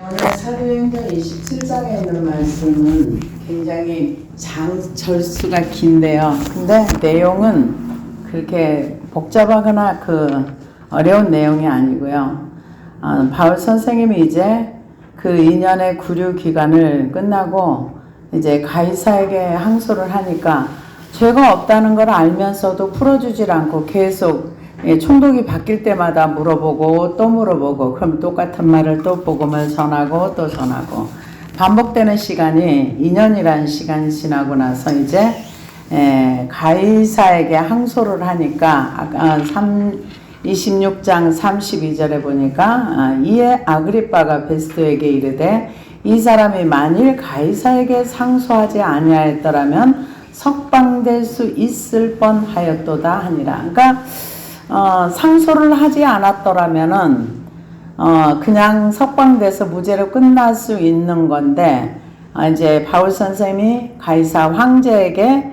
오늘 사도행전 27장에 있는 말씀은 굉장히 절수가 긴데요. 근데 내용은 그렇게 복잡하거나 어려운 내용이 아니고요. 바울 선생님이 이제 그 2년의 구류 기간을 끝나고 이제 가이사에게 항소를 하니까 죄가 없다는 걸 알면서도 풀어주질 않고 계속 총독이 바뀔 때마다 물어보고 또 물어보고 그럼 똑같은 말을 또 복음을 전하고 또 전하고 반복되는 시간이 2년이라는 시간이 지나고 나서 이제 가이사에게 항소를 하니까 아까 26장 32절에 보니까 이에 아그리빠가 베스도에게 이르되 이 사람이 만일 가이사에게 상소하지 아니하였더라면 석방될 수 있을 뻔하였도다 하니라. 그러니까 상소를 하지 않았더라면은 그냥 석방돼서 무죄로 끝날 수 있는 건데 이제 바울 선생님이 가이사 황제에게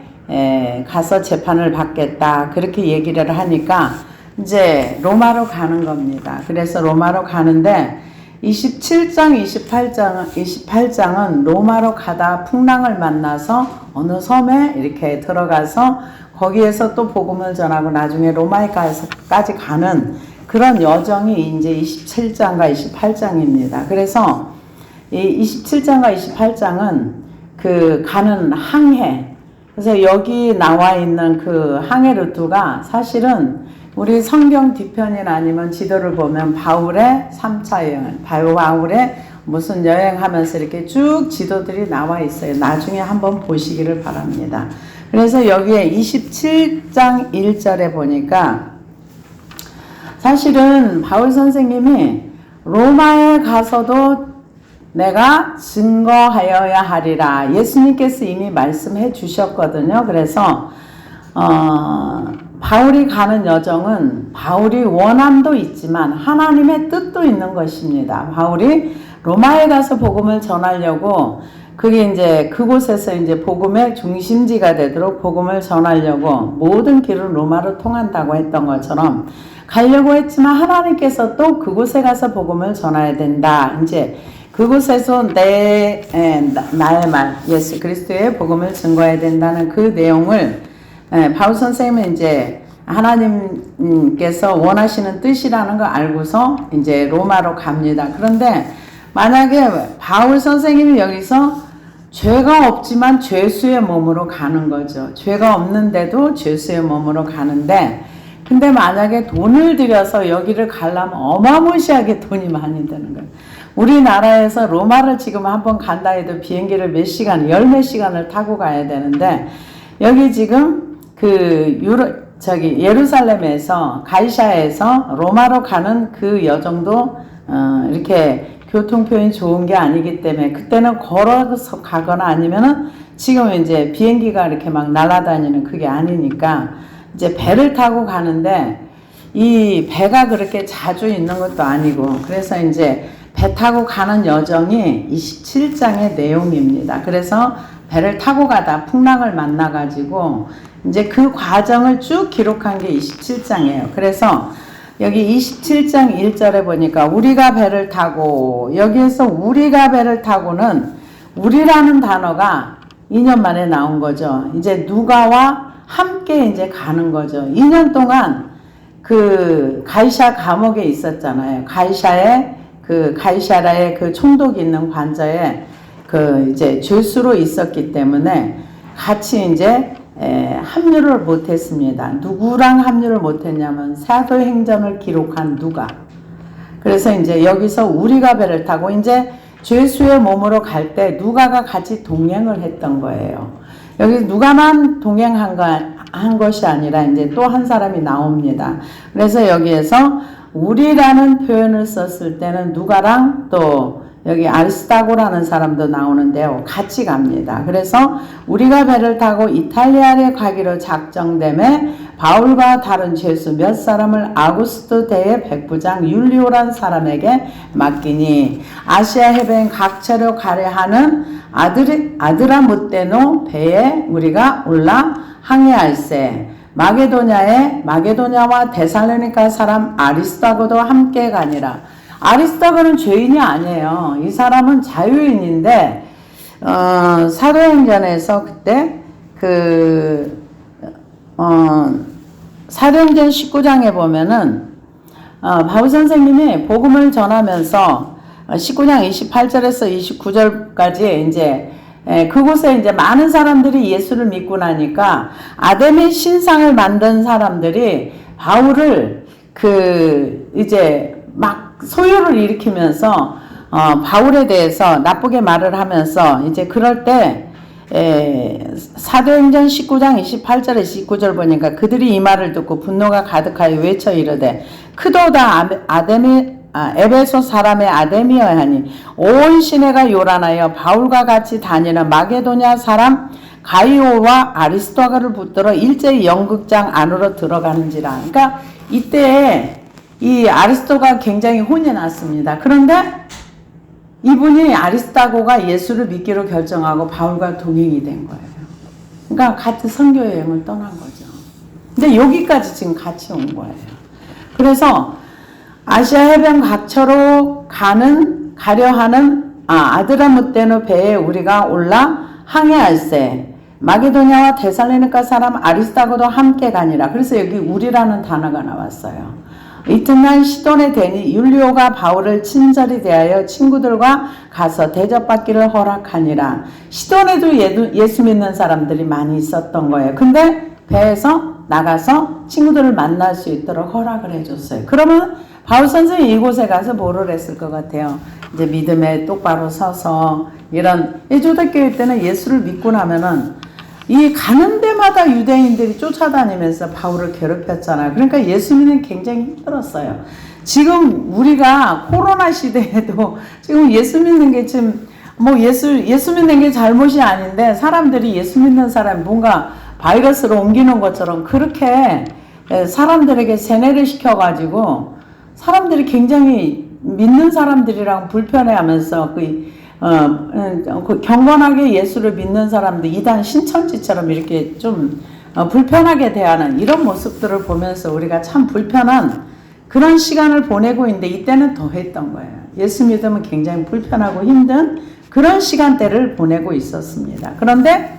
가서 재판을 받겠다 그렇게 얘기를 하니까 이제 로마로 가는 겁니다. 그래서 로마로 가는데 27장, 28장은 로마로 가다 풍랑을 만나서 어느 섬에 이렇게 들어가서 거기에서 또 복음을 전하고 나중에 로마에까지 가는 그런 여정이 이제 27장과 28장입니다. 그래서 이 27장과 28장은 그 가는 항해. 그래서 여기 나와 있는 그 항해 루트가 사실은 우리 성경 뒤편이나 아니면 지도를 보면 바울의 3차 여행, 바울의 무슨 여행하면서 이렇게 쭉 지도들이 나와 있어요. 나중에 한번 보시기를 바랍니다. 그래서 여기에 27장 1절에 보니까 사실은 바울 선생님이 로마에 가서도 내가 증거하여야 하리라. 예수님께서 이미 말씀해 주셨거든요. 그래서 바울이 가는 여정은 바울이 원함도 있지만 하나님의 뜻도 있는 것입니다. 바울이 로마에 가서 복음을 전하려고 그게 이제 그곳에서 이제 복음의 중심지가 되도록 복음을 전하려고 모든 길은 로마로 통한다고 했던 것처럼 가려고 했지만 하나님께서 또 그곳에 가서 복음을 전해야 된다. 이제 그곳에서 나의 말 예수 그리스도의 복음을 증거해야 된다는 그 내용을 바울 선생님은 이제 하나님께서 원하시는 뜻이라는 걸 알고서 이제 로마로 갑니다. 그런데 만약에 바울 선생님이 여기서 죄가 없지만 죄수의 몸으로 가는 거죠. 죄가 없는데도 죄수의 몸으로 가는데 근데 만약에 돈을 들여서 여기를 가려면 어마무시하게 돈이 많이 드는 거예요. 우리나라에서 로마를 지금 한번 간다 해도 비행기를 몇 시간, 열몇 시간을 타고 가야 되는데 여기 지금 예루살렘에서 가이사에서 로마로 가는 그 여정도 이렇게 교통편이 좋은 게 아니기 때문에 그때는 걸어서 가거나 아니면은 지금 이제 비행기가 이렇게 막 날아다니는 그게 아니니까 이제 배를 타고 가는데 이 배가 그렇게 자주 있는 것도 아니고 그래서 이제 배 타고 가는 여정이 27장의 내용입니다. 그래서 배를 타고 가다 풍랑을 만나가지고 이제 그 과정을 쭉 기록한 게 27장이에요. 그래서 여기 27장 1절에 보니까 우리가 배를 타고 여기에서 우리가 배를 타고는 우리라는 단어가 2년 만에 나온 거죠. 이제 누가와 함께 이제 가는 거죠. 2년 동안 그 가이사 감옥에 있었잖아요. 가이사라의 그 총독이 있는 관저에 이제 죄수로 있었기 때문에 같이 이제 합류를 못했습니다. 누구랑 합류를 못했냐면 사도행전을 기록한 누가. 그래서 이제 여기서 우리가 배를 타고 이제 죄수의 몸으로 갈 때 누가가 같이 동행을 했던 거예요. 여기 누가만 동행한 것이 아니라 이제 또 한 사람이 나옵니다. 그래서 여기에서 우리라는 표현을 썼을 때는 누가랑 또 여기 아리스타고라는 사람도 나오는데요. 같이 갑니다. 그래서 우리가 배를 타고 이탈리아에 가기로 작정됨에 바울과 다른 죄수 몇 사람을 아구스도 대의 백부장 율리오란 사람에게 맡기니 아시아 해변 각처로 가려 하는 아드라무떼노 배에 우리가 올라 항해할세. 마게도냐와 데살로니가 사람 아리스타고도 함께 가니라. 아리스토가는 죄인이 아니에요. 이 사람은 자유인인데 사도행전에서 그때 사도행전 19장에 보면은 바울 선생님이 복음을 전하면서 19장 28절에서 29절까지 이제 그곳에 이제 많은 사람들이 예수를 믿고 나니까 아데미 신상을 만든 사람들이 바울을 이제 막 소요를 일으키면서 바울에 대해서 나쁘게 말을 하면서 이제 그럴 때 사도행전 19장 28절에 29절 보니까 그들이 이 말을 듣고 분노가 가득하여 외쳐 이르되 크도다 에베소 사람의 아데미여 하니 온 시내가 요란하여 바울과 같이 다니는 마게도냐 사람 가이오와 아리스토가를 붙들어 일제히 연극장 안으로 들어가는지라. 그러니까 이때 이 아리스토가 굉장히 혼이 났습니다. 그런데 이분이 아리스타고가 예수를 믿기로 결정하고 바울과 동행이 된 거예요. 그러니까 같이 선교 여행을 떠난 거죠. 근데 여기까지 지금 같이 온 거예요. 그래서 아시아 해변 각처로 가려 하는 아드라무테누 배에 우리가 올라 항해할세 마게도냐와 데살로니가 사람 아리스타고도 함께 가니라. 그래서 여기 우리라는 단어가 나왔어요. 이튿날 시돈에 대니 율리오가 바울을 친절히 대하여 친구들과 가서 대접받기를 허락하니라. 시돈에도 예수 믿는 사람들이 많이 있었던 거예요. 근데 배에서 나가서 친구들을 만날 수 있도록 허락을 해줬어요. 그러면 바울 선생이 이곳에 가서 뭐를 했을 것 같아요? 이제 믿음에 똑바로 서서 이런 초대교회 때는 예수를 믿고 나면은 이 가는 데마다 유대인들이 쫓아다니면서 바울을 괴롭혔잖아요. 그러니까 예수 믿는 게 굉장히 힘들었어요. 지금 우리가 코로나 시대에도 지금 예수 믿는 게 지금 예수 믿는 게 잘못이 아닌데 사람들이 예수 믿는 사람이 뭔가 바이러스로 옮기는 것처럼 그렇게 사람들에게 세뇌를 시켜가지고 사람들이 굉장히 믿는 사람들이랑 불편해하면서 경건하게 예수를 믿는 사람들 이단 신천지처럼 이렇게 좀 불편하게 대하는 이런 모습들을 보면서 우리가 참 불편한 그런 시간을 보내고 있는데 이때는 더 했던 거예요. 예수 믿으면 굉장히 불편하고 힘든 그런 시간대를 보내고 있었습니다. 그런데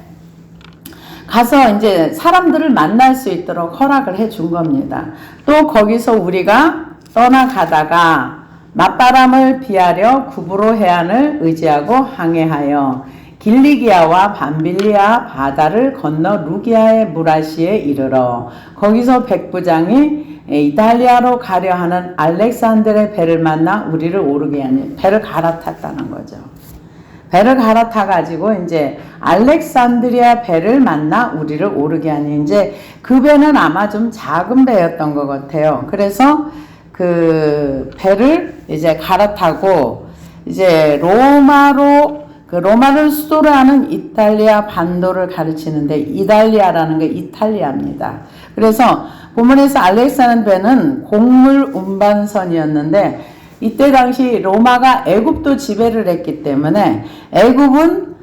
가서 이제 사람들을 만날 수 있도록 허락을 해준 겁니다. 또 거기서 우리가 떠나가다가 맞바람을 피하려 구브로 해안을 의지하고 항해하여 길리기아와 밤빌리아 바다를 건너 루기아의 무라시에 이르러 거기서 백부장이 이탈리아로 가려 하는 알렉산드의 배를 만나 우리를 오르게 하니 배를 갈아탔다는 거죠. 배를 갈아타 가지고 이제 알렉산드리아 배를 만나 우리를 오르게 하니 이제 그 배는 아마 좀 작은 배였던 것 같아요. 그래서 그 배를 이제 갈아타고 이제 로마를 수도로 하는 이탈리아 반도를 가르치는데 이달리아라는 게 이탈리아입니다. 그래서 본문에서 알렉산드는 곡물 운반선이었는데 이때 당시 로마가 애굽도 지배를 했기 때문에 애굽은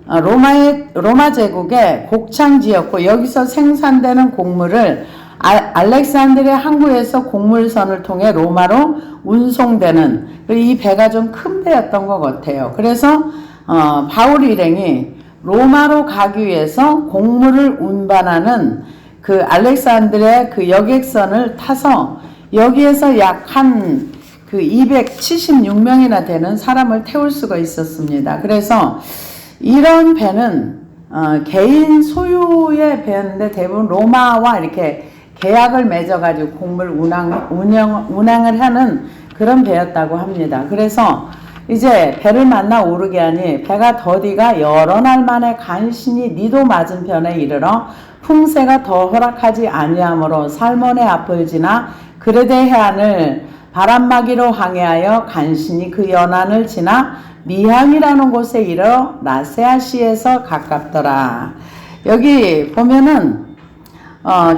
로마 제국의 곡창지였고 여기서 생산되는 곡물을 알렉산드리아 항구에서 곡물선을 통해 로마로 운송되는 이 배가 좀 큰 배였던 것 같아요. 그래서 바울 일행이 로마로 가기 위해서 곡물을 운반하는 그 알렉산드리아 그 여객선을 타서 여기에서 약 한 276명이나 되는 사람을 태울 수가 있었습니다. 그래서 이런 배는 개인 소유의 배였는데 대부분 로마와 이렇게 계약을 맺어가지고 곡물 운항을 하는 그런 배였다고 합니다. 그래서 이제 배를 만나 오르게 하니 배가 더디가 여러 날 만에 간신히 니도 맞은편에 이르러 풍세가 더 허락하지 아니하므로 살몬의 앞을 지나 그레데 해안을 바람막이로 항해하여 간신히 그 연안을 지나 미항이라는 곳에 이르러 라세아시에서 가깝더라. 여기 보면은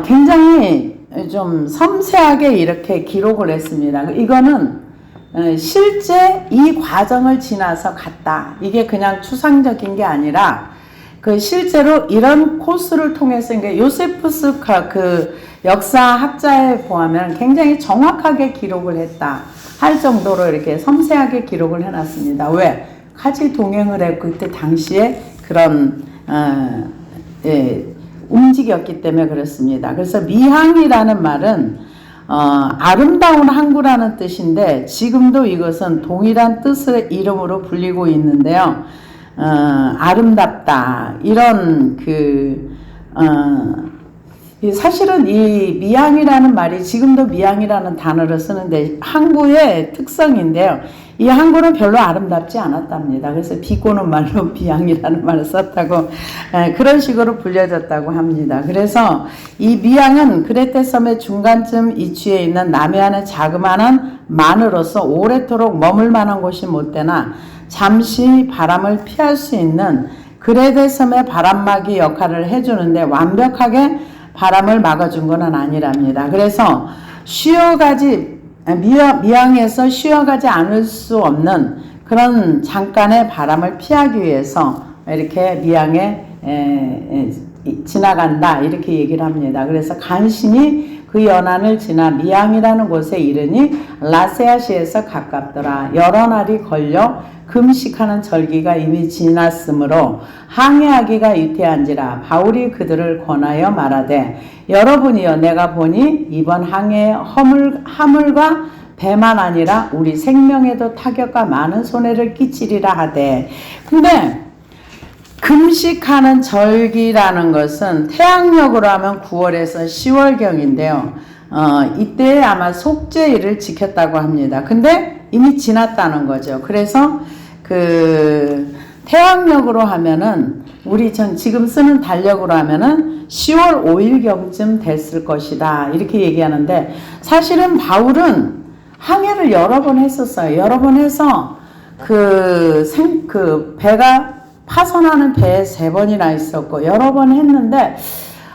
굉장히 좀 섬세하게 이렇게 기록을 했습니다. 이거는 실제 이 과정을 지나서 갔다. 이게 그냥 추상적인 게 아니라 그 실제로 이런 코스를 통해서 그러니까 요세푸스 그 역사학자에 보면 굉장히 정확하게 기록을 했다 할 정도로 이렇게 섬세하게 기록을 해놨습니다. 왜? 같이 동행을 했고 그때 당시에 그런 움직였기 때문에 그렇습니다. 그래서 미항이라는 말은 아름다운 항구라는 뜻인데 지금도 이것은 동일한 뜻의 이름으로 불리고 있는데요. 아름답다 이런 사실은 이 미항이라는 말이 지금도 미항이라는 단어를 쓰는데 항구의 특성인데요. 이 항구는 별로 아름답지 않았답니다. 그래서 비꼬는 말로 미항이라는 말을 썼다고 그런 식으로 불려졌다고 합니다. 그래서 이 미항은 그레테 섬의 중간쯤 위치해 있는 남해안의 자그마한 만으로서 오래도록 머물 만한 곳이 못 되나 잠시 바람을 피할 수 있는 그레테 섬의 바람막이 역할을 해주는데 완벽하게 바람을 막아준 건 아니랍니다. 그래서 미항에서 쉬어가지 않을 수 없는 그런 잠깐의 바람을 피하기 위해서 이렇게 미항에 지나간다 이렇게 얘기를 합니다. 그래서 간신히 그 연안을 지나 미항이라는 곳에 이르니 라세아시에서 가깝더라. 여러 날이 걸려 금식하는 절기가 이미 지났으므로 항해하기가 유태한지라. 바울이 그들을 권하여 말하되 여러분이여 내가 보니 이번 항해에 화물과 배만 아니라 우리 생명에도 타격과 많은 손해를 끼치리라 하되. 근데 금식하는 절기라는 것은 태양력으로 하면 9월에서 10월경인데요. 이때 아마 속죄일을 지켰다고 합니다. 근데 이미 지났다는 거죠. 그래서 태양력으로 하면은 지금 쓰는 달력으로 하면은 10월 5일경쯤 됐을 것이다. 이렇게 얘기하는데 사실은 바울은 항해를 여러 번 했었어요. 여러 번 해서 배가 파손하는 배에 3번이나 있었고 여러 번 했는데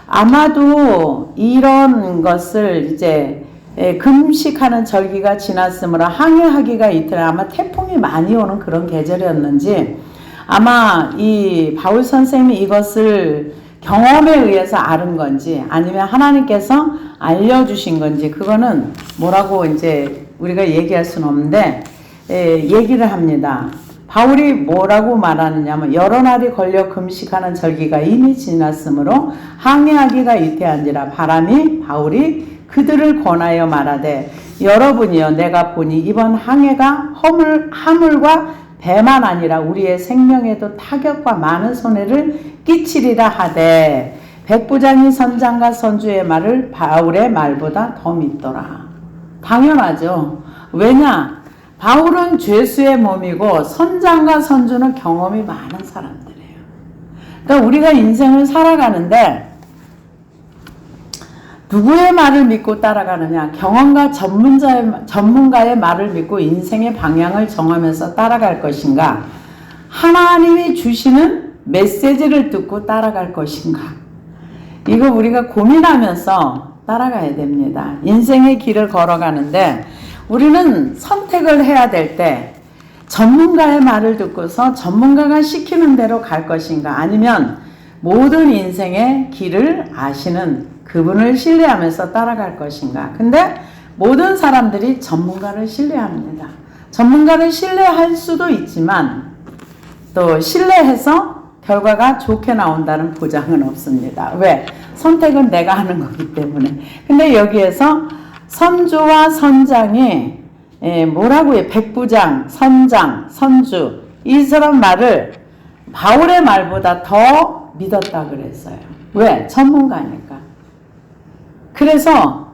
아마도 이런 것을 이제 금식하는 절기가 지났으므로 항해하기가 이틀 아마 태풍이 많이 오는 그런 계절이었는지 아마 이 바울 선생님이 이것을 경험에 의해서 아는 건지 아니면 하나님께서 알려주신 건지 그거는 뭐라고 이제 우리가 얘기할 수는 없는데 얘기를 합니다. 바울이 뭐라고 말하느냐면 여러 날이 걸려 금식하는 절기가 이미 지났으므로 항해하기가 유태한지라. 바울이 그들을 권하여 말하되 여러분이여 내가 보니 이번 항해가 화물과 배만 아니라 우리의 생명에도 타격과 많은 손해를 끼치리라 하되 백부장이 선장과 선주의 말을 바울의 말보다 더 믿더라. 당연하죠. 왜냐? 바울은 죄수의 몸이고 선장과 선주는 경험이 많은 사람들이에요. 그러니까 우리가 인생을 살아가는데 누구의 말을 믿고 따라가느냐? 경험과 전문가의 말을 믿고 인생의 방향을 정하면서 따라갈 것인가? 하나님이 주시는 메시지를 듣고 따라갈 것인가? 이거 우리가 고민하면서 따라가야 됩니다. 인생의 길을 걸어가는데 우리는 선택을 해야 될 때 전문가의 말을 듣고서 전문가가 시키는 대로 갈 것인가? 아니면 모든 인생의 길을 아시는 그분을 신뢰하면서 따라갈 것인가? 근데 모든 사람들이 전문가를 신뢰합니다. 전문가를 신뢰할 수도 있지만 또 신뢰해서 결과가 좋게 나온다는 보장은 없습니다. 왜? 선택은 내가 하는 거기 때문에. 근데 여기에서 선주와 선장이 뭐라고 해요? 백부장, 선장, 선주 이 사람 말을 바울의 말보다 더 믿었다 그랬어요. 왜? 전문가니까. 그래서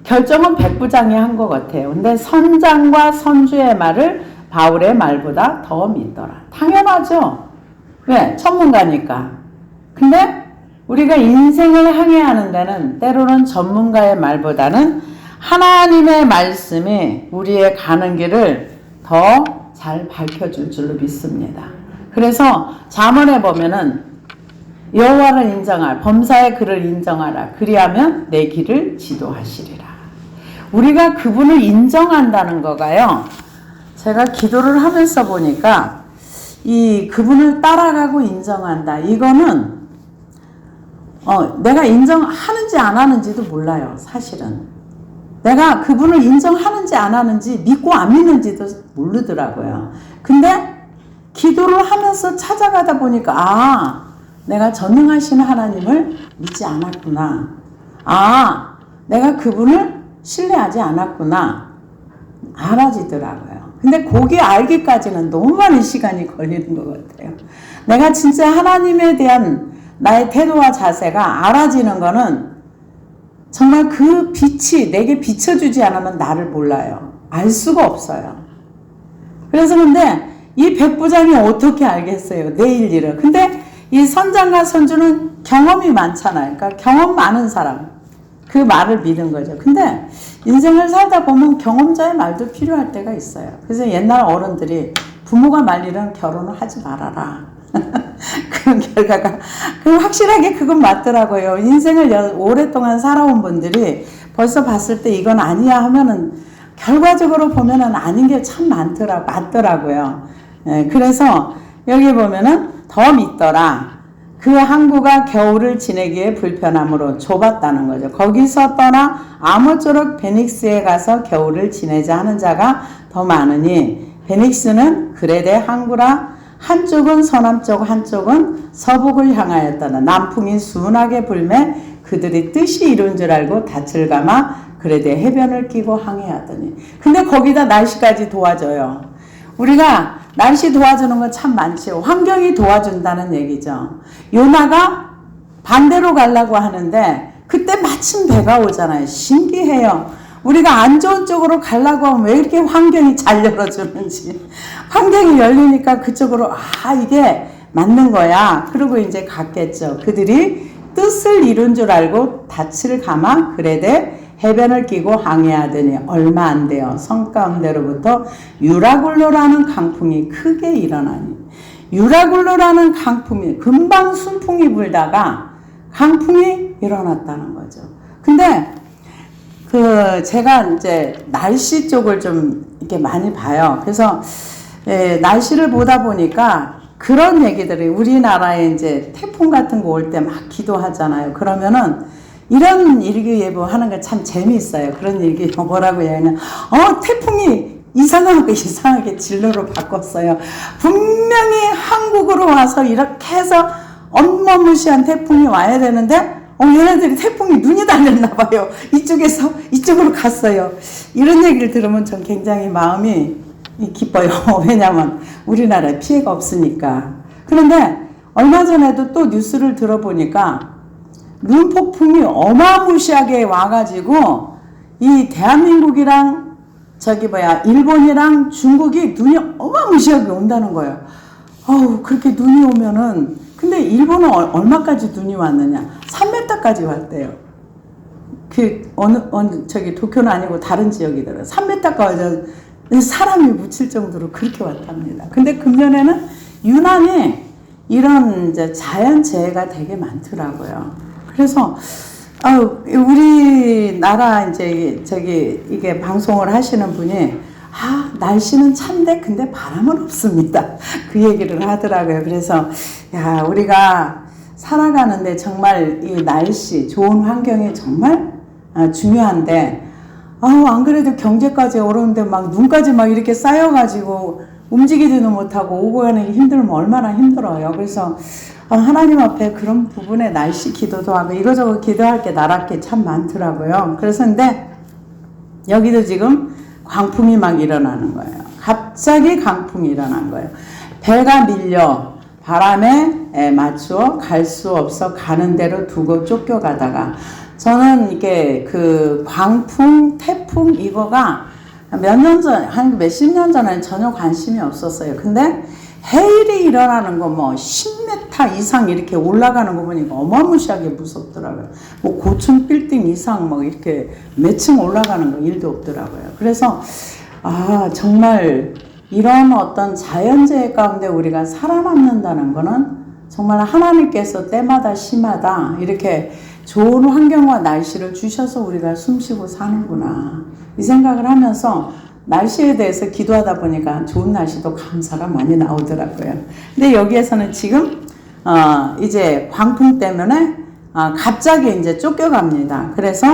결정은 백부장이 한 것 같아요. 근데 선장과 선주의 말을 바울의 말보다 더 믿더라. 당연하죠. 왜? 전문가니까. 근데 우리가 인생을 항해하는 데는 때로는 전문가의 말보다는 하나님의 말씀이 우리의 가는 길을 더 잘 밝혀줄 줄로 믿습니다. 그래서 잠언에 보면은 여호와를 인정할 범사의 그를 인정하라. 그리하면 내 길을 지도하시리라. 우리가 그분을 인정한다는 거가요. 제가 기도를 하면서 보니까 이 그분을 따라가고 인정한다. 이거는 내가 인정하는지 안 하는지도 몰라요. 사실은. 내가 그분을 인정하는지 안 하는지 믿고 안 믿는지도 모르더라고요. 근데 기도를 하면서 찾아가다 보니까 아, 내가 전능하신 하나님을 믿지 않았구나. 아, 내가 그분을 신뢰하지 않았구나. 알아지더라고요. 근데 거기 알기까지는 너무 많은 시간이 걸리는 것 같아요. 내가 진짜 하나님에 대한 나의 태도와 자세가 알아지는 거는 정말 그 빛이 내게 비춰주지 않으면 나를 몰라요. 알 수가 없어요. 그래서 근데 이 백부장이 어떻게 알겠어요? 내일 일을. 근데 이 선장과 선주는 경험이 많잖아요. 그러니까 경험 많은 사람. 그 말을 믿은 거죠. 근데 인생을 살다 보면 경험자의 말도 필요할 때가 있어요. 그래서 옛날 어른들이 부모가 말리는 결혼을 하지 말아라. 그런 결과가 확실하게 그건 맞더라고요. 인생을 오랫동안 살아온 분들이 벌써 봤을 때 이건 아니야 하면은 결과적으로 보면은 아닌 게 참 맞더라고요. 예, 그래서 여기 보면은 더 믿더라. 그 항구가 겨울을 지내기에 불편함으로 좁았다는 거죠. 거기서 떠나 아모쪼록 베닉스에 가서 겨울을 지내자 하는 자가 더 많으니 베닉스는 그레데 항구라 한쪽은 서남쪽 한쪽은 서북을 향하였다나 남풍이 순하게 불매 그들이 뜻이 이룬 줄 알고 닻을 감아 그레데 해변을 끼고 항해하더니 근데 거기다 날씨까지 도와줘요. 우리가 날씨 도와주는 건 참 많죠. 환경이 도와준다는 얘기죠. 요나가 반대로 가려고 하는데 그때 마침 배가 오잖아요. 신기해요. 우리가 안 좋은 쪽으로 가려고 하면 왜 이렇게 환경이 잘 열어주는지. 환경이 열리니까 그쪽으로 아 이게 맞는 거야. 그러고 이제 갔겠죠. 그들이 뜻을 이룬 줄 알고 닻을 감아 그레데 해변을 끼고 항해하더니 얼마 안 돼요. 성 가운데로부터 유라굴로라는 강풍이 크게 일어나니 유라굴로라는 강풍이 금방 순풍이 불다가 강풍이 일어났다는 거죠. 근데 제가 이제 날씨 쪽을 좀 이렇게 많이 봐요. 그래서 날씨를 보다 보니까 그런 얘기들이 우리나라에 이제 태풍 같은 거 올 때 막 기도하잖아요. 그러면은 이런 일기예보 하는 거 참 재미있어요. 그런 일기 뭐라고 해야 하냐. 태풍이 이상하게 진로로 바꿨어요. 분명히 한국으로 와서 이렇게 해서 어마무시한 태풍이 와야 되는데 얘네들이 태풍이 눈이 달렸나 봐요. 이쪽에서 이쪽으로 갔어요. 이런 얘기를 들으면 전 굉장히 마음이 기뻐요. 왜냐하면 우리나라에 피해가 없으니까. 그런데 얼마 전에도 또 뉴스를 들어보니까 눈폭풍이 어마무시하게 와가지고 이 대한민국이랑 일본이랑 중국이 눈이 어마무시하게 온다는 거예요. 그렇게 눈이 오면은 근데 일본은 얼마까지 눈이 왔느냐? 3m까지 왔대요. 도쿄는 아니고 다른 지역이더라고요. 3m까지 사람이 묻힐 정도로 그렇게 왔답니다. 근데 금년에는 유난히 이런 이제 자연재해가 되게 많더라고요. 그래서 우리나라 이게 방송을 하시는 분이 날씨는 찬데 근데 바람은 없습니다. 그 얘기를 하더라고요. 그래서 우리가 살아가는데 정말 이 날씨 좋은 환경이 정말 중요한데 안 그래도 경제까지 어려운데 막 눈까지 막 이렇게 쌓여가지고 움직이지도 못하고 오고 가는 게 힘들면 얼마나 힘들어요. 그래서 하나님 앞에 그런 부분에 날씨 기도도 하고 이거저거 기도할 게 나랄 게 참 많더라고요. 그래서 근데 여기도 지금 광풍이 막 일어나는 거예요. 갑자기 강풍이 일어난 거예요. 배가 밀려 바람에 맞추어 갈 수 없어 가는 대로 두고 쫓겨가다가 저는 이게 그 광풍, 태풍 이거가 한 몇십 년 전에는 전혀 관심이 없었어요. 근데 해일이 일어나는 거 10m 이상 이렇게 올라가는 거 보니까 어마무시하게 무섭더라고요. 고층 빌딩 이상 이렇게 몇 층 올라가는 거 일도 없더라고요. 그래서 정말 이런 어떤 자연재해 가운데 우리가 살아남는다는 거는 정말 하나님께서 때마다 시마다 이렇게 좋은 환경과 날씨를 주셔서 우리가 숨쉬고 사는구나 이 생각을 하면서 날씨에 대해서 기도하다 보니까 좋은 날씨도 감사가 많이 나오더라고요. 근데 여기에서는 지금 이제 광풍 때문에 갑자기 이제 쫓겨갑니다. 그래서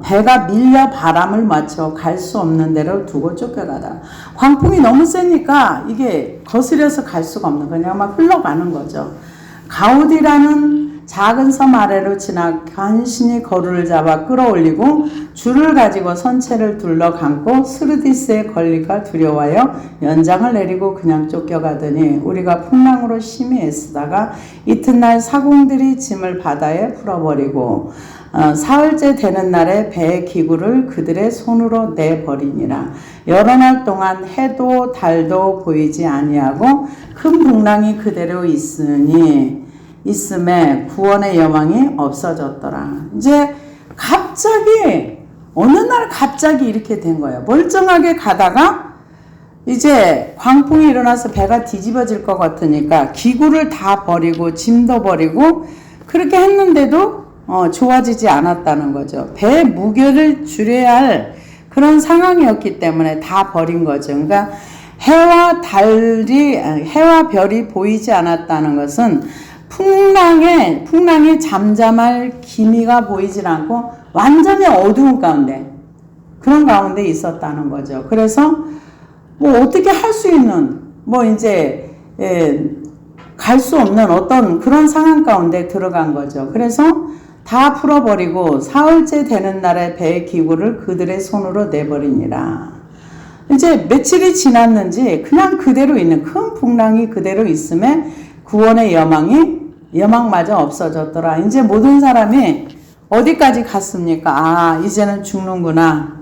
배가 밀려 바람을 맞춰 갈 수 없는 데로 두고 쫓겨가다. 광풍이 너무 세니까 이게 거스려서 갈 수가 없는 거냐. 그냥 막 흘러가는 거죠. 가우디라는 작은 섬 아래로 지나 간신히 거루를 잡아 끌어올리고 줄을 가지고 선체를 둘러감고 스르디스의 권리가 두려워하여 연장을 내리고 그냥 쫓겨가더니 우리가 풍랑으로 심히 애쓰다가 이튿날 사공들이 짐을 바다에 풀어버리고 사흘째 되는 날에 배의 기구를 그들의 손으로 내버리니라. 여러 날 동안 해도 달도 보이지 아니하고 큰 풍랑이 그대로 있음에 구원의 여망이 없어졌더라. 이제 갑자기 어느 날 갑자기 이렇게 된 거예요. 멀쩡하게 가다가 이제 광풍이 일어나서 배가 뒤집어질 것 같으니까 기구를 다 버리고 짐도 버리고 그렇게 했는데도 좋아지지 않았다는 거죠. 배의 무게를 줄여야 할 그런 상황이었기 때문에 다 버린 거죠. 그러니까 해와 별이 보이지 않았다는 것은 풍랑이 잠잠할 기미가 보이질 않고 완전히 어두운 가운데, 그런 가운데 있었다는 거죠. 그래서 뭐 어떻게 할 수 있는, 갈 수 없는 어떤 그런 상황 가운데 들어간 거죠. 그래서 다 풀어버리고 사흘째 되는 날에 배의 기구를 그들의 손으로 내버리니라. 이제 며칠이 지났는지 그냥 그대로 있는 큰 풍랑이 그대로 있음에 구원의 여망마저 없어졌더라. 이제 모든 사람이 어디까지 갔습니까? 이제는 죽는구나.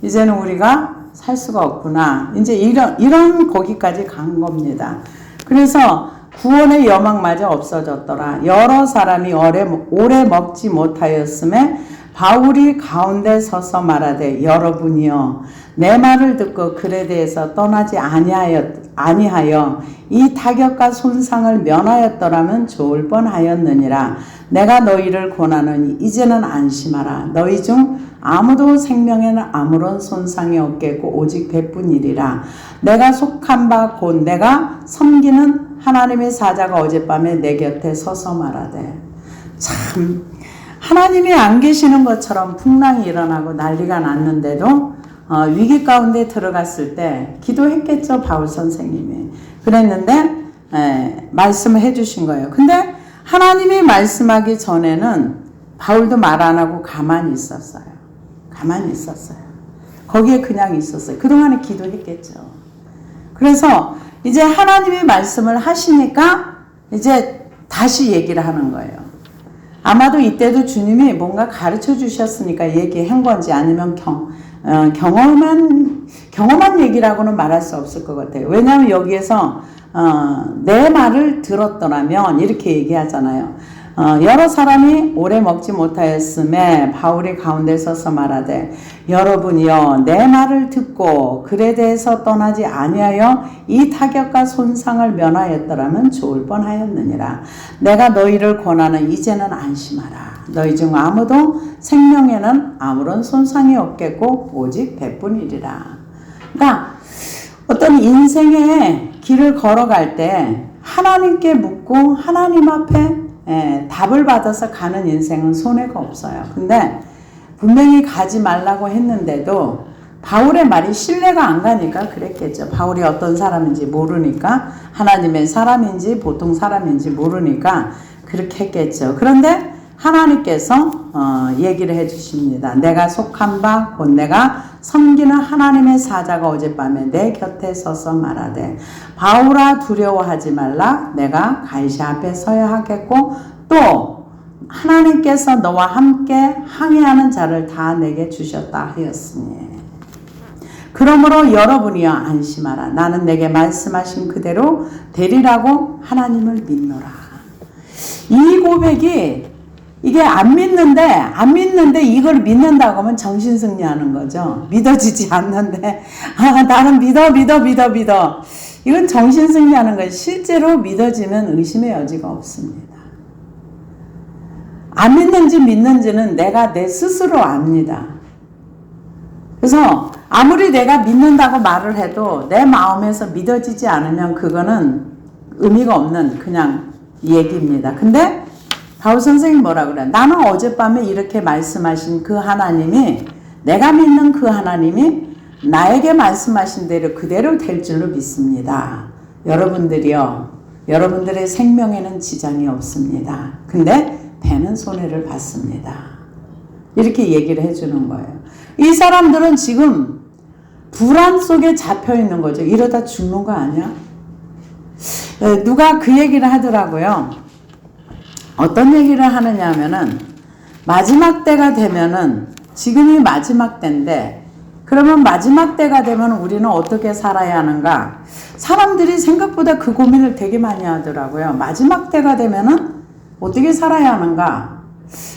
이제는 우리가 살 수가 없구나. 이제 이런 거기까지 간 겁니다. 그래서 구원의 여망마저 없어졌더라. 여러 사람이 오래 먹지 못하였음에 바울이 가운데 서서 말하되 여러분이여 내 말을 듣고 글에 대해서 떠나지 아니하여 이 타격과 손상을 면하였더라면 좋을 뻔하였느니라. 내가 너희를 권하노니 이제는 안심하라. 너희 중 아무도 생명에는 아무런 손상이 없겠고 오직 배뿐이리라. 내가 속한 바 곧 내가 섬기는 하나님의 사자가 어젯밤에 내 곁에 서서 말하되. 참 하나님이 안 계시는 것처럼 풍랑이 일어나고 난리가 났는데도 위기 가운데 들어갔을 때 기도했겠죠. 바울 선생님이. 그랬는데 말씀을 해주신 거예요. 근데 하나님이 말씀하기 전에는 바울도 말 안 하고 가만히 있었어요. 거기에 그냥 있었어요. 그동안에 기도했겠죠. 그래서 이제 하나님이 말씀을 하시니까 이제 다시 얘기를 하는 거예요. 아마도 이때도 주님이 뭔가 가르쳐 주셨으니까 얘기한 건지 아니면 경험한 얘기라고는 말할 수 없을 것 같아요. 왜냐하면 여기에서 내 말을 들었더라면 이렇게 얘기하잖아요. 여러 사람이 오래 먹지 못하였음에 바울이 가운데 서서 말하되 여러분이여 내 말을 듣고 글에 대해서 떠나지 아니하여 이 타격과 손상을 면하였더라면 좋을 뻔하였느니라. 내가 너희를 권하는 이제는 안심하라. 너희 중 아무도 생명에는 아무런 손상이 없겠고 오직 배뿐이리라. 그러니까 어떤 인생의 길을 걸어갈 때 하나님께 묻고 하나님 앞에 답을 받아서 가는 인생은 손해가 없어요. 근데 분명히 가지 말라고 했는데도 바울의 말이 신뢰가 안 가니까 그랬겠죠. 바울이 어떤 사람인지 모르니까, 하나님의 사람인지 보통 사람인지 모르니까 그렇게 했겠죠. 그런데 하나님께서 얘기를 해주십니다. 내가 속한 바 곧 내가 섬기는 하나님의 사자가 어젯밤에 내 곁에 서서 말하되 바울아 두려워하지 말라. 내가 가이사 앞에 서야 하겠고 또 하나님께서 너와 함께 항해하는 자를 다 내게 주셨다 하였으니 그러므로 여러분이여 안심하라. 나는 내게 말씀하신 그대로 되리라고 하나님을 믿노라. 이 고백이 이게 안 믿는데 이걸 믿는다고 하면 정신승리하는 거죠. 믿어지지 않는데 나는 믿어. 이건 정신승리하는 거예요. 실제로 믿어지면 의심의 여지가 없습니다. 안 믿는지 믿는지는 내가 내 스스로 압니다. 그래서 아무리 내가 믿는다고 말을 해도 내 마음에서 믿어지지 않으면 그거는 의미가 없는 그냥 얘기입니다. 근데 바울 선생님 뭐라 그래? 나는 어젯밤에 이렇게 말씀하신 그 하나님이, 내가 믿는 그 하나님이 나에게 말씀하신 대로 그대로 될 줄로 믿습니다. 여러분들이요, 여러분들의 생명에는 지장이 없습니다. 근데 배는 손해를 받습니다. 이렇게 얘기를 해주는 거예요. 이 사람들은 지금 불안 속에 잡혀 있는 거죠. 이러다 죽는 거 아니야? 누가 그 얘기를 하더라고요. 어떤 얘기를 하느냐 하면은, 마지막 때가 되면은, 지금이 마지막 때인데, 그러면 마지막 때가 되면 우리는 어떻게 살아야 하는가? 사람들이 생각보다 그 고민을 되게 많이 하더라고요. 마지막 때가 되면은 어떻게 살아야 하는가?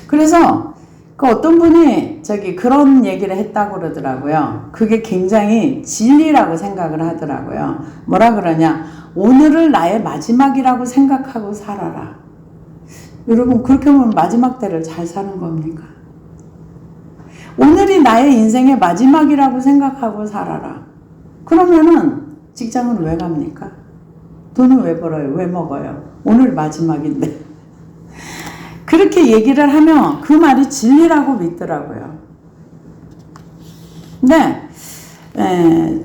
그래서 그 어떤 분이 그런 얘기를 했다고 그러더라고요. 그게 굉장히 진리라고 생각을 하더라고요. 뭐라 그러냐? 오늘을 나의 마지막이라고 생각하고 살아라. 여러분, 그렇게 하면 마지막 때를 잘 사는 겁니까? 오늘이 나의 인생의 마지막이라고 생각하고 살아라. 그러면은 직장은 왜 갑니까? 돈은 왜 벌어요? 왜 먹어요? 오늘 마지막인데. 그렇게 얘기를 하면 그 말이 진리라고 믿더라고요. 근데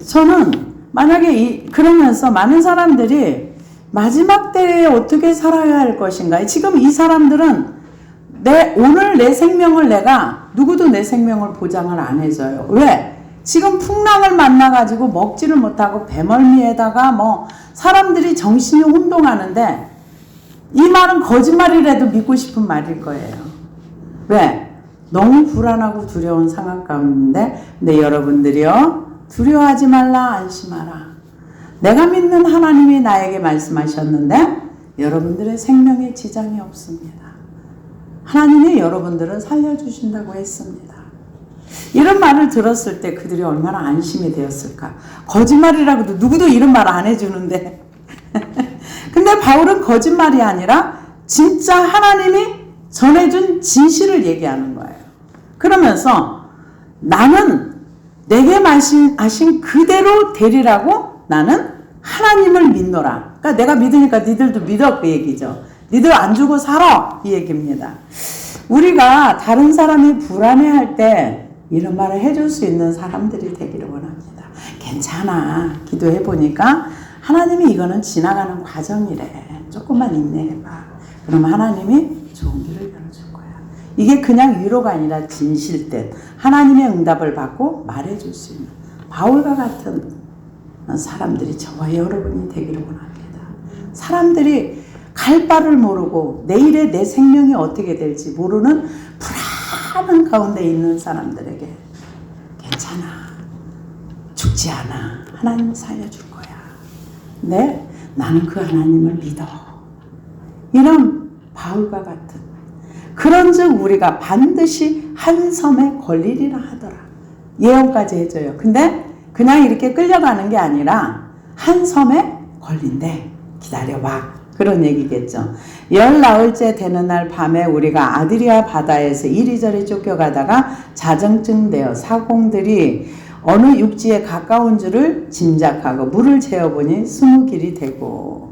저는 만약에 그러면서 많은 사람들이 마지막 때에 어떻게 살아야 할 것인가? 지금 이 사람들은 오늘 내 생명을 누구도 내 생명을 보장을 안 해줘요. 왜? 지금 풍랑을 만나가지고 먹지를 못하고 배멀미에다가 사람들이 정신이 혼동하는데, 이 말은 거짓말이라도 믿고 싶은 말일 거예요. 왜? 너무 불안하고 두려운 상황 가운데, 근데 여러분들이요, 두려워하지 말라, 안심하라. 내가 믿는 하나님이 나에게 말씀하셨는데 여러분들의 생명에 지장이 없습니다. 하나님이 여러분들을 살려주신다고 했습니다. 이런 말을 들었을 때 그들이 얼마나 안심이 되었을까. 거짓말이라고도 누구도 이런 말 안 해주는데 근데 바울은 거짓말이 아니라 진짜 하나님이 전해준 진실을 얘기하는 거예요. 그러면서 나는 내게 말씀하신 그대로 되리라고 나는 하나님을 믿노라. 그러니까 내가 믿으니까 니들도 믿어, 그 얘기죠. 니들 안 주고 살아, 이 얘기입니다. 우리가 다른 사람이 불안해할 때 이런 말을 해줄 수 있는 사람들이 되기를 원합니다. 괜찮아, 기도해보니까 하나님이 이거는 지나가는 과정이래. 조금만 인내해봐. 그럼 하나님이 좋은 길을 열어줄 거야. 이게 그냥 위로가 아니라 진실된 하나님의 응답을 받고 말해줄 수 있는 바울과 같은 사람들이 저와 여러분이 되기를 원합니다. 사람들이 갈 바를 모르고 내일의 내 생명이 어떻게 될지 모르는 불안한 가운데 있는 사람들에게 괜찮아, 죽지 않아, 하나님 살려줄 거야. 네, 나는 그 하나님을 믿어. 이런 바울과 같은, 그런즉 우리가 반드시 한 섬에 걸리리라 하더라. 예언까지 해줘요. 근데 그냥 이렇게 끌려가는 게 아니라 한 섬에 걸린대. 기다려봐. 그런 얘기겠죠. 10나흘째 되는 날 밤에 우리가 아드리아 바다에서 이리저리 쫓겨가다가 자정쯤 되어 사공들이 어느 육지에 가까운 줄을 짐작하고 물을 재어보니 20길이 되고,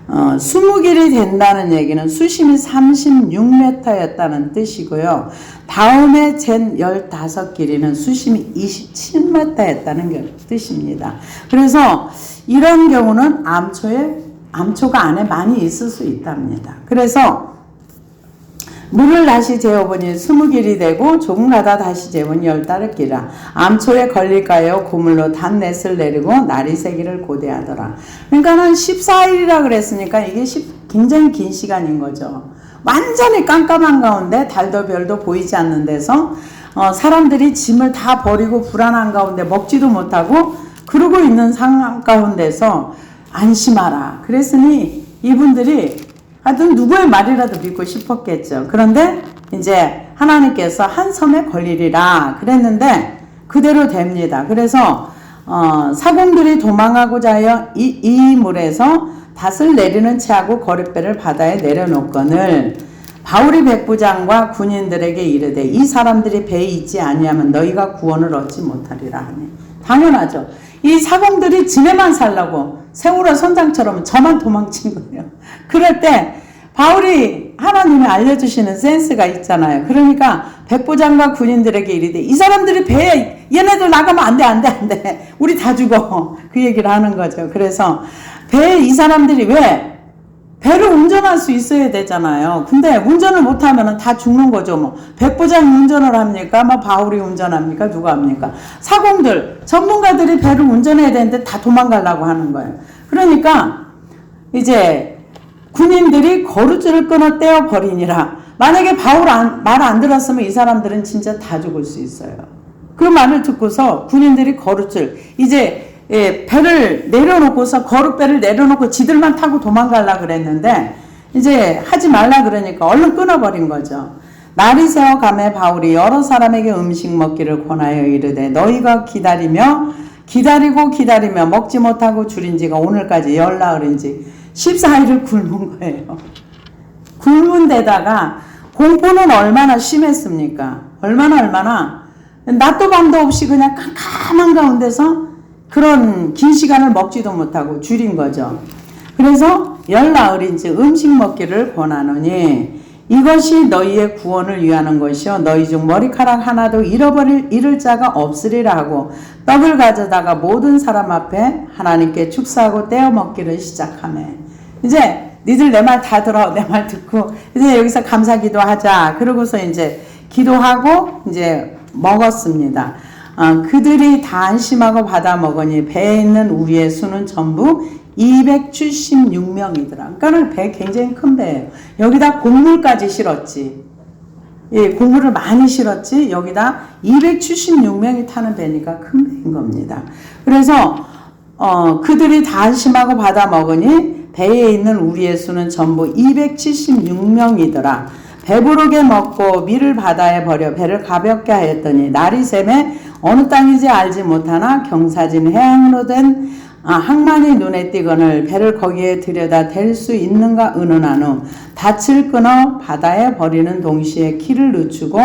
20길이 된다는 얘기는 수심이 36m였다는 뜻이고요. 다음에 잰 15길이는 수심이 27m였다는 뜻입니다. 그래서 이런 경우는 암초가 안에 많이 있을 수 있답니다. 그래서 물을 다시 재어보니 20길이 되고 조금 가다 다시 재보니 15길이라 암초에 걸릴까요? 고물로 단넷을 내리고 날이 새기를 고대하더라. 그러니까는 14일이라 그랬으니까 이게 굉장히 긴 시간인 거죠. 완전히 깜깜한 가운데 달도 별도 보이지 않는 데서 사람들이 짐을 다 버리고 불안한 가운데 먹지도 못하고 그러고 있는 상황 가운데서 안심하라. 그랬으니 이분들이 하여튼 누구의 말이라도 믿고 싶었겠죠. 그런데 이제 하나님께서 한 섬에 걸리리라 그랬는데 그대로 됩니다. 그래서 사공들이 도망하고자 하여 이 물에서 닷을 내리는 채하고 거랫배를 바다에 내려놓거늘 바울이 백부장과 군인들에게 이르되 이 사람들이 배에 있지 아니하면 너희가 구원을 얻지 못하리라 하니. 당연하죠. 이 사공들이 지네만 살라고 세월호 선장처럼 저만 도망친 거예요. 그럴 때 바울이 하나님이 알려주시는 센스가 있잖아요. 그러니까 백부장과 군인들에게 이르되 이 사람들이 배에 얘네들 나가면 안 돼. 우리 다 죽어. 그 얘기를 하는 거죠. 그래서 배에 이 사람들이 왜 배를 운전할 수 있어야 되잖아요. 근데 운전을 못하면 다 죽는 거죠. 뭐 백부장이 운전을 합니까? 뭐 바울이 운전합니까? 누가 합니까? 사공들, 전문가들이 배를 운전해야 되는데 다 도망가려고 하는 거예요. 그러니까 이제 군인들이 거루줄을 끊어 떼어 버리니라. 만약에 바울 말 안 들었으면 이 사람들은 진짜 다 죽을 수 있어요. 그 말을 듣고서 군인들이 거루줄, 이제 배를 내려놓고서 거룻배를 내려놓고 지들만 타고 도망가려고 그랬는데 이제 하지 말라 그러니까 얼른 끊어버린 거죠. 날이 새어 가매 바울이 여러 사람에게 음식 먹기를 권하여 이르되 너희가 기다리고 먹지 못하고 줄인 지가 오늘까지 열나흘인지 14일을 굶은 거예요. 굶은 데다가 공포는 얼마나 심했습니까? 얼마나 낮도 밤도 없이 그냥 캄캄한 가운데서 그런 긴 시간을 먹지도 못하고 줄인 거죠. 그래서 열나흘인지 음식 먹기를 권하노니 이것이 너희의 구원을 위하는 것이요 너희 중 머리카락 하나도 잃을 자가 없으리라 하고 떡을 가져다가 모든 사람 앞에 하나님께 축사하고 떼어 먹기를 시작하며 이제 니들 내 말 다 들어. 내 말 듣고 이제 여기서 감사 기도하자. 그러고서 이제 기도하고 이제 먹었습니다. 그들이 다 안심하고 받아 먹으니 배에 있는 우리의 수는 전부 276명이더라. 그러니까 배 굉장히 큰 배예요. 여기다 곡물까지 실었지. 예, 곡물을 많이 실었지. 여기다 276명이 타는 배니까 큰 배인 겁니다. 그래서 그들이 다 안심하고 받아 먹으니 배에 있는 우리의 수는 전부 276명이더라. 배부르게 먹고 밀을 바다에 버려 배를 가볍게 하였더니 날이 새매 어느 땅인지 알지 못하나 경사진 해양으로 된 항만이 눈에 띄거늘 배를 거기에 들여다 댈 수 있는가 의논한 후 닻을 끊어 바다에 버리는 동시에 키를 늦추고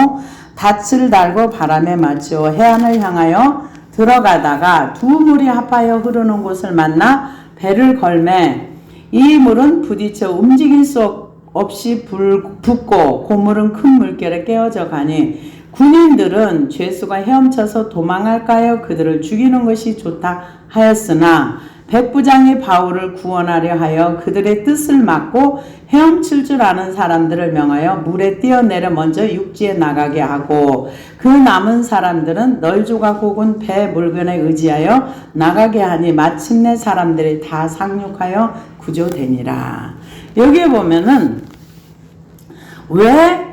닻을 달고 바람에 맞추어 해안을 향하여 들어가다가 두 물이 합하여 흐르는 곳을 만나 배를 걸매 이 물은 부딪혀 움직일 수 없이 붓고 고물은 큰 물결에 깨어져 가니 군인들은 죄수가 헤엄쳐서 도망할까요? 그들을 죽이는 것이 좋다 하였으나 백부장이 바울을 구원하려 하여 그들의 뜻을 막고 헤엄칠 줄 아는 사람들을 명하여 물에 뛰어내려 먼저 육지에 나가게 하고 그 남은 사람들은 널조각 혹은 배 물건에 의지하여 나가게 하니 마침내 사람들이 다 상륙하여 구조되니라. 여기에 보면은 왜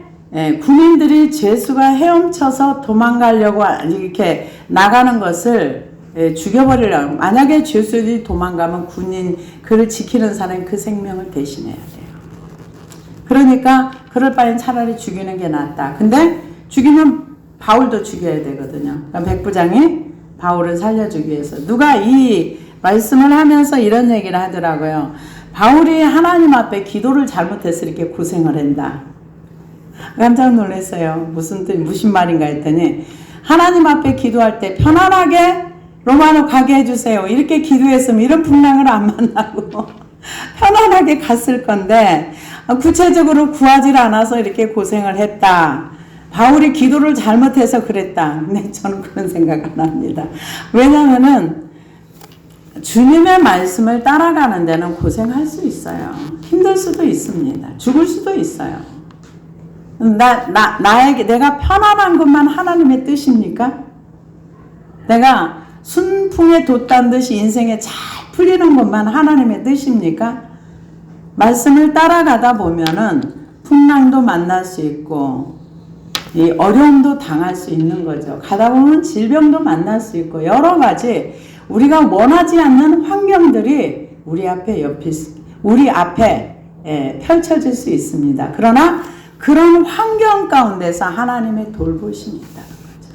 군인들이 죄수가 헤엄쳐서 도망가려고 이렇게 나가는 것을 죽여버리려고. 만약에 죄수들이 도망가면 군인 그를 지키는 사람이 그 생명을 대신해야 돼요. 그러니까 그럴 바엔 차라리 죽이는 게 낫다. 근데 죽이면 바울도 죽여야 되거든요. 그러니까 백부장이 바울을 살려주기 위해서 누가 이 말씀을 하면서 이런 얘기를 하더라고요. 바울이 하나님 앞에 기도를 잘못해서 이렇게 고생을 한다. 깜짝 놀랐어요. 무슨 말인가 했더니 하나님 앞에 기도할 때 편안하게 로마로 가게 해주세요. 이렇게 기도했으면 이런 풍랑을 안 만나고 편안하게 갔을 건데 구체적으로 구하지 않아서 이렇게 고생을 했다. 바울이 기도를 잘못해서 그랬다. 근데 저는 그런 생각 안 합니다. 왜냐면은 주님의 말씀을 따라가는 데는 고생할 수 있어요. 힘들 수도 있습니다. 죽을 수도 있어요. 내가 편안한 것만 하나님의 뜻입니까? 내가 순풍에 돛단 듯이 인생에 잘 풀리는 것만 하나님의 뜻입니까? 말씀을 따라가다 보면은 풍랑도 만날 수 있고 이 어려움도 당할 수 있는 거죠. 가다 보면 질병도 만날 수 있고 여러 가지 우리가 원하지 않는 환경들이 우리 앞에 펼쳐질 수 있습니다. 그러나 그런 환경 가운데서 하나님의 돌보심이 있다는 거죠.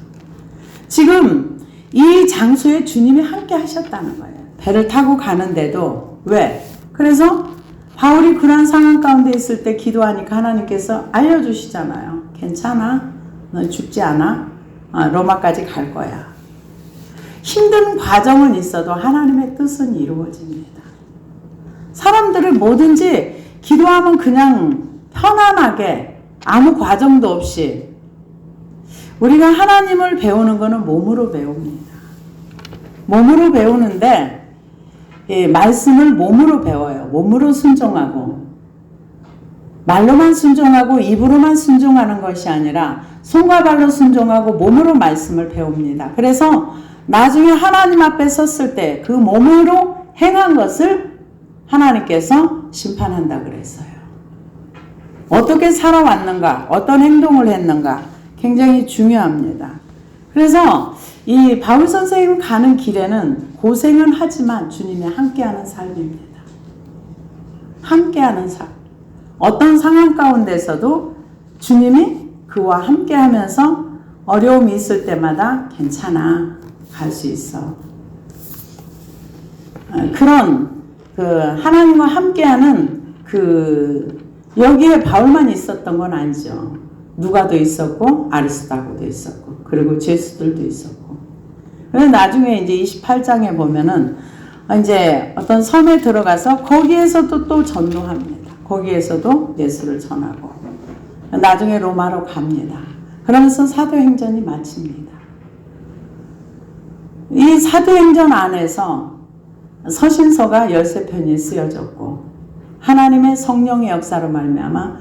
지금 이 장소에 주님이 함께 하셨다는 거예요. 배를 타고 가는데도 왜? 그래서 바울이 그런 상황 가운데 있을 때 기도하니까 하나님께서 알려주시잖아요. 괜찮아. 너 죽지 않아. 로마까지 갈 거야. 힘든 과정은 있어도 하나님의 뜻은 이루어집니다. 사람들을 뭐든지 기도하면 그냥 편안하게 아무 과정도 없이 우리가 하나님을 배우는 것은 몸으로 배웁니다. 몸으로 배우는데 말씀을 몸으로 배워요. 몸으로 순종하고 말로만 순종하고 입으로만 순종하는 것이 아니라 손과 발로 순종하고 몸으로 말씀을 배웁니다. 그래서 나중에 하나님 앞에 섰을 때 그 몸으로 행한 것을 하나님께서 심판한다 그랬어요. 어떻게 살아왔는가, 어떤 행동을 했는가 굉장히 중요합니다. 그래서 이 바울 선생님 가는 길에는 고생은 하지만 주님이 함께하는 삶입니다. 함께하는 삶. 어떤 상황 가운데서도 주님이 그와 함께하면서 어려움이 있을 때마다 괜찮아, 갈 수 있어. 그런 하나님과 함께하는 여기에 바울만 있었던 건 아니죠. 누가도 있었고 아리스다고도 있었고 그리고 제수들도 있었고. 그래서 나중에 이제 28장에 보면은 이제 어떤 섬에 들어가서 거기에서도 또 전도합니다. 거기에서도 예수를 전하고 나중에 로마로 갑니다. 그러면서 사도행전이 마칩니다. 이 사도행전 안에서 서신서가 13편이 쓰여졌고 하나님의 성령의 역사로 말미암아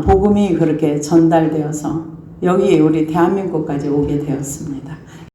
복음이 그렇게 전달되어서 여기 우리 대한민국까지 오게 되었습니다.